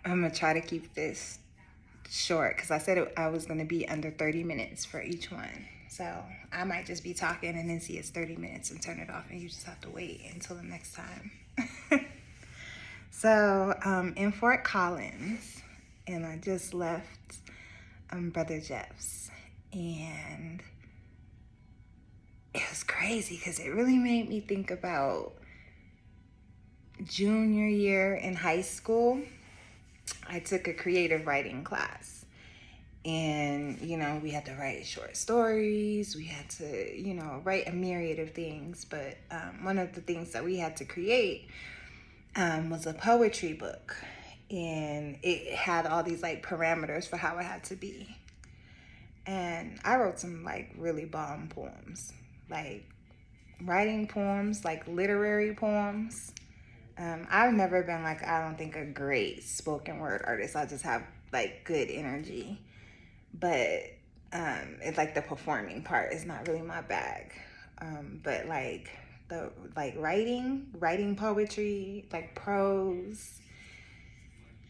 I'm gonna try to keep this short because I said I was gonna be under 30 minutes for each one. So I might just be talking and then see it's 30 minutes and turn it off, and you just have to wait until the next time. So in Fort Collins, and I just left Brother Jeff's, and it was crazy because it really made me think about junior year in high school. I took a creative writing class, and we had to write short stories, we had to write a myriad of things, but one of the things that we had to create was a poetry book, and it had all these like parameters for how it had to be. And I wrote some like really bomb poems, like writing poems, like literary poems. I've never been like, I don't think, a great spoken word artist. I just have like good energy, but it's like the performing part is not really my bag. But like the writing poetry, like prose,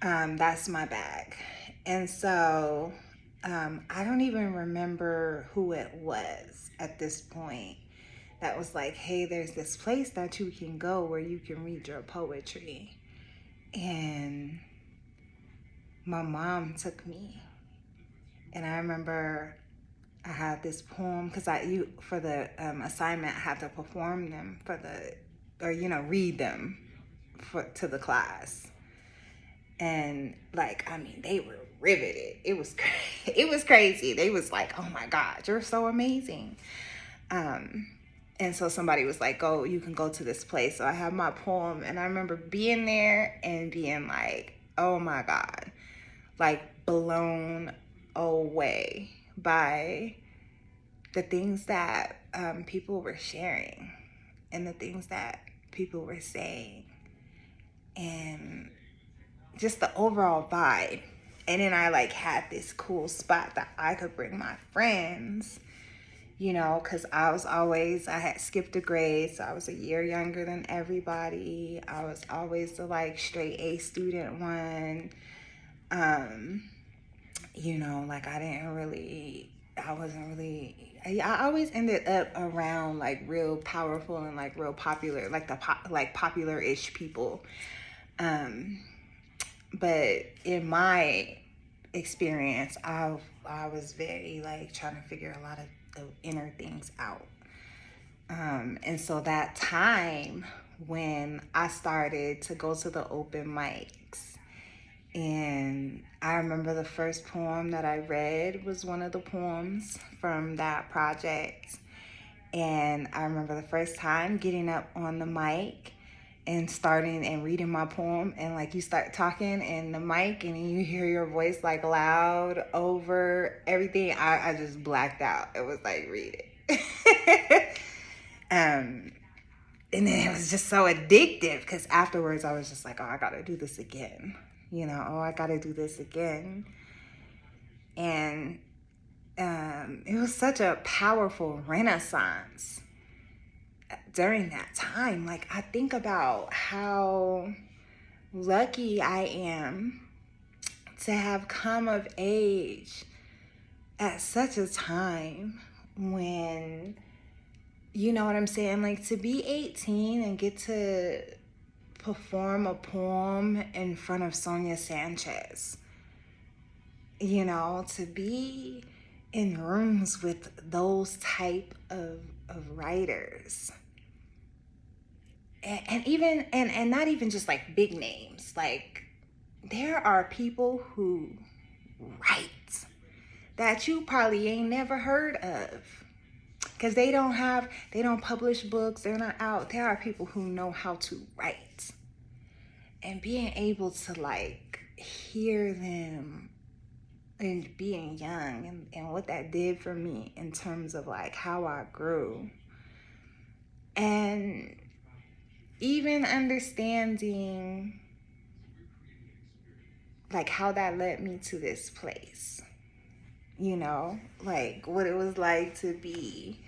that's my bag. And so I don't even remember who it was at this point that was like, hey, there's this place that you can go where you can read your poetry. And my mom took me. And I remember I had this poem, because for the assignment, I had to perform them read them to the class. And like, I mean, they were riveted. It was crazy. They was like, oh my God, you're so amazing. And so somebody was like, oh, you can go to this place. So I have my poem, and I remember being there and being like, oh my God, like blown away by the things that people were sharing and the things that people were saying and just the overall vibe. And then I like had this cool spot that I could bring my friends, because I had skipped a grade, so I was a year younger than everybody. I was always the like straight A student one. Like I always ended up around like real powerful and like real popular, like popular-ish people. But in my experience, I was very like trying to figure a lot of the inner things out. And so that time when I started to go to the open mics, and I remember the first poem that I read was one of the poems from that project. And I remember the first time getting up on the mic and starting and reading my poem, and like you start talking in the mic and you hear your voice like loud over everything. I just blacked out. It was like, read it. And then it was just so addictive because afterwards I was just like, oh, I gotta do this again. I gotta do this again. And it was such a powerful renaissance during that time. Like, I think about how lucky I am to have come of age at such a time when, you know what I'm saying? Like, to be 18 and get to perform a poem in front of Sonia Sanchez, to be in rooms with those type of writers. And even and not even just like big names. Like, there are people who write that you probably ain't never heard of, because they don't publish books, they're not out. There are people who know how to write, and being able to like hear them and being young and what that did for me in terms of like how I grew, and even understanding like how that led me to this place, like what it was like to be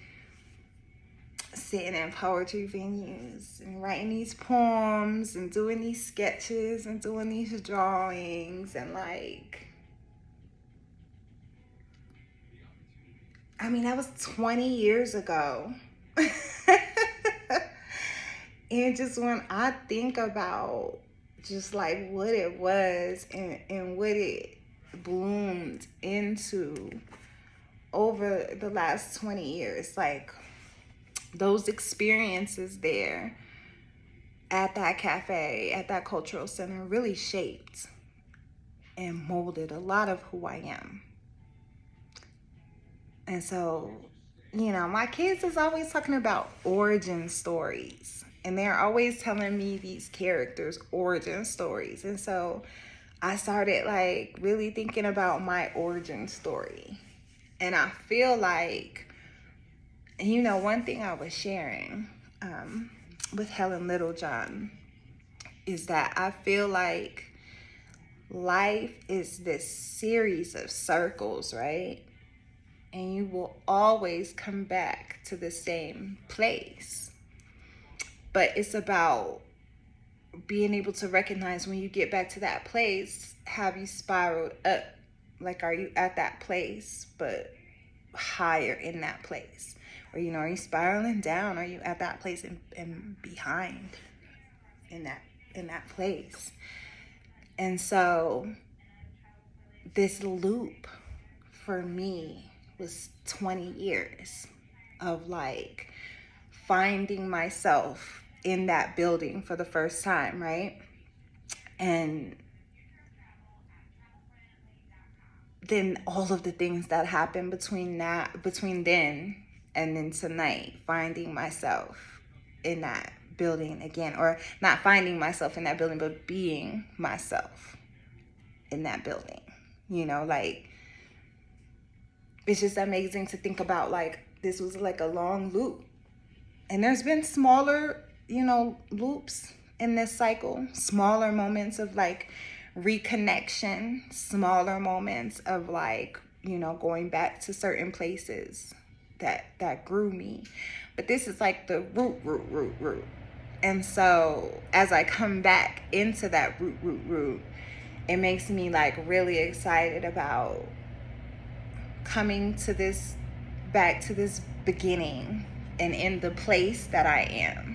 sitting in poetry venues and writing these poems and doing these sketches and doing these drawings and like, I mean, that was 20 years ago. And just when I think about just like what it was and what it bloomed into over the last 20 years, like those experiences there at that cafe, at that cultural center, really shaped and molded a lot of who I am. And so, you know, my kids is always talking about origin stories. And they're always telling me these characters' origin stories. And so I started like really thinking about my origin story. And I feel like, you know, one thing I was sharing with Helen Littlejohn is that I feel like life is this series of circles, right? And you will always come back to the same place. But it's about being able to recognize when you get back to that place, have you spiraled up? Like, are you at that place, but higher in that place? Or, you know, are you spiraling down? Are you at that place and behind in that place? And so this loop for me was 20 years of like finding myself in that building for the first time, right? And then all of the things that happened between then and then tonight, finding myself in that building again, or not finding myself in that building, but being myself in that building. You know, like, it's just amazing to think about, like, this was like a long loop. And there's been smaller, you know, loops in this cycle, smaller moments of like reconnection, smaller moments of like, you know, going back to certain places that grew me. But this is like the root. And so as I come back into that root, it makes me like really excited about coming to this, back to this beginning and in the place that I am.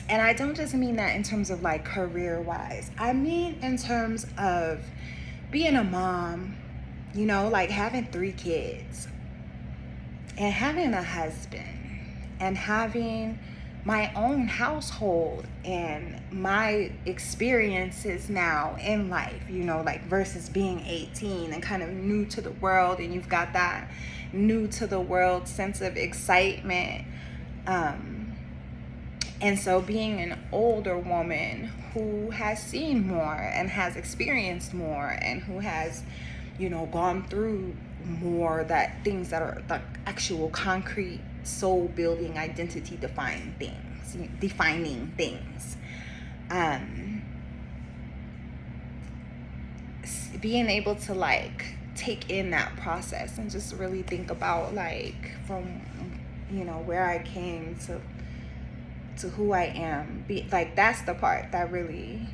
And I don't just mean that in terms of like career wise. I mean in terms of being a mom, you know, like having 3 kids and having a husband and having my own household and my experiences now in life, you know, like versus being 18 and kind of new to the world, and you've got that new to the world sense of excitement. And so being an older woman who has seen more and has experienced more and who has, you know, gone through more, that things that are the actual concrete soul building, identity defining things. Being able to like take in that process and just really think about like from, you know, where I came to who I am, like that's the part that really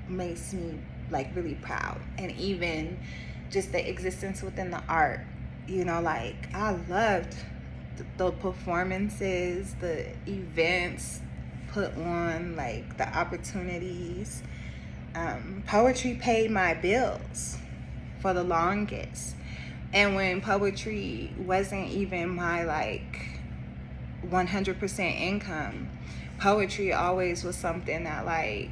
makes me like really proud. And even just the existence within the art, you know, like I loved the performances, the events put on, like the opportunities. Poetry paid my bills for the longest. And when poetry wasn't even my like 100% income, poetry always was something that like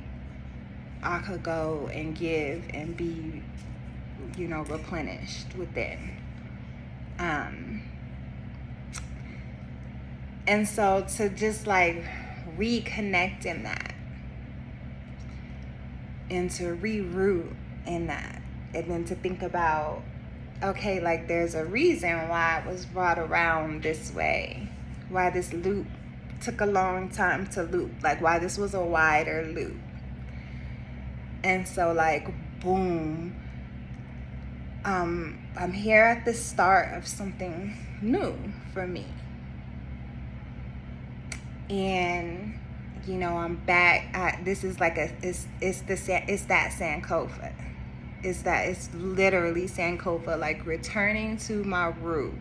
I could go and give and be, you know, replenished within. And so to just like reconnect in that and to reroot in that, and then to think about, okay, like there's a reason why it was brought around this way, why this loop took a long time to loop, like why this was a wider loop. And so like, boom, I'm here at the start of something new for me. And I'm back. This is like it's that Sankofa. It's literally Sankofa, like returning to my root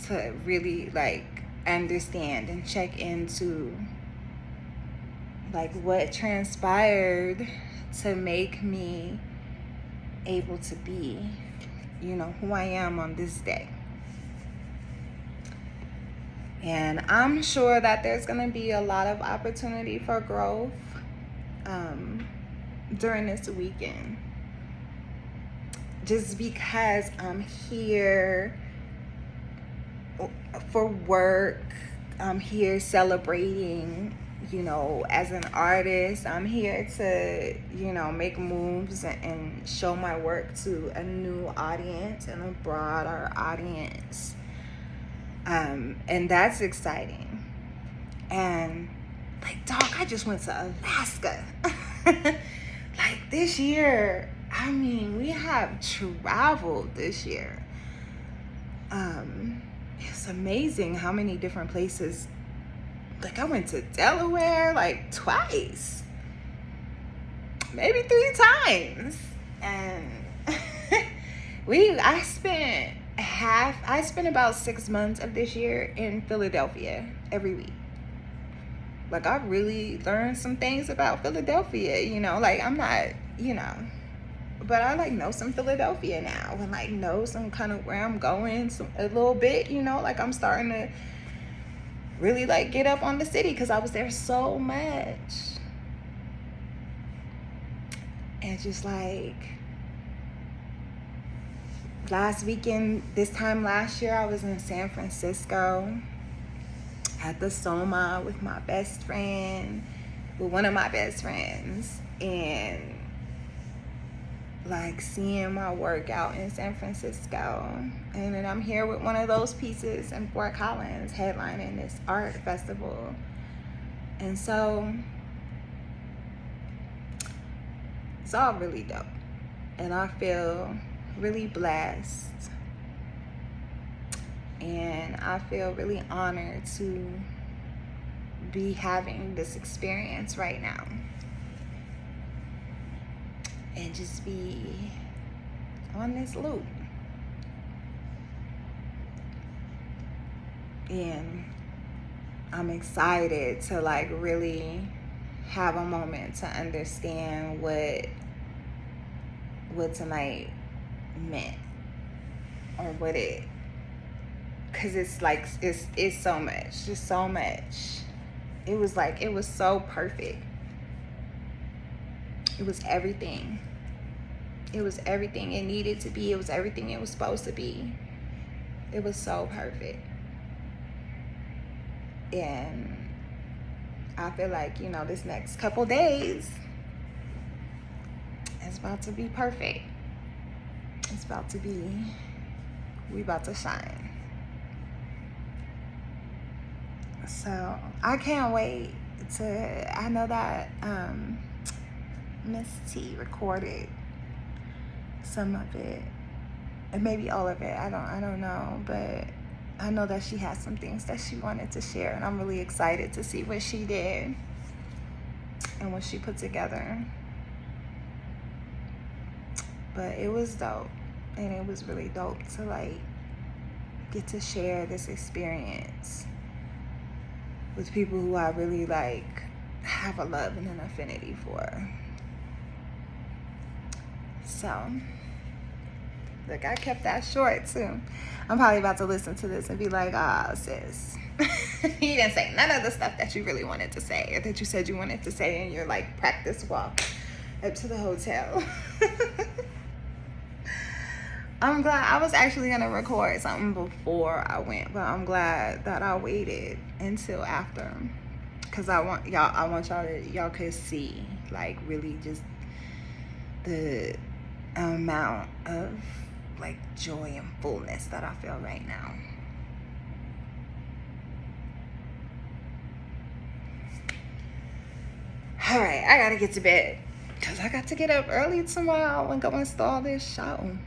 to really like understand and check into like what transpired to make me able to be, who I am on this day. And I'm sure that there's going to be a lot of opportunity for growth during this weekend. Just because I'm here for work, I'm here celebrating, as an artist. I'm here to, make moves and show my work to a new audience and a broader audience. And that's exciting. And like, dog, I just went to Alaska. Like this year, I mean, we have traveled this year. It's amazing how many different places. Like I went to Delaware like twice, maybe 3 times. And I spent about 6 months of this year in Philadelphia every week. Like I really learned some things about Philadelphia, like I'm not, but I like know some Philadelphia now and like know some kind of where I'm going a little bit, like I'm starting to really like get up on the city because I was there so much. And just like last weekend, this time last year, I was in San Francisco at the Soma with my best friend, with one of my best friends, and like seeing my work out in San Francisco. And then I'm here with one of those pieces in Fort Collins headlining this art festival. And so it's all really dope. And I feel really blessed. And I feel really honored to be having this experience right now. And just be on this loop. And I'm excited to like really have a moment to understand what tonight meant, or what it, because it's like it's so much, just so much. It was so perfect. It was everything. It was everything it needed to be. It was everything it was supposed to be. It was so perfect. And I feel like, this next couple days is about to be perfect. It's about to be, we about to shine. So I can't wait I know that Miss T recorded some of it, and maybe all of it. I don't know, but I know that she has some things that she wanted to share, and I'm really excited to see what she did and what she put together. But it was dope, and it was really dope to like get to share this experience with people who I really like have a love and an affinity for. So, look, I kept that short too. I'm probably about to listen to this and be like, sis, you didn't say none of the stuff that you really wanted to say, or that you said you wanted to say in your like practice walk up to the hotel. I'm glad. I was actually going to record something before I went, but I'm glad that I waited until after, because I want y'all could see like really just the amount of like joy and fullness that I feel right now. All right, I gotta get to bed because I got to get up early tomorrow and go install this show.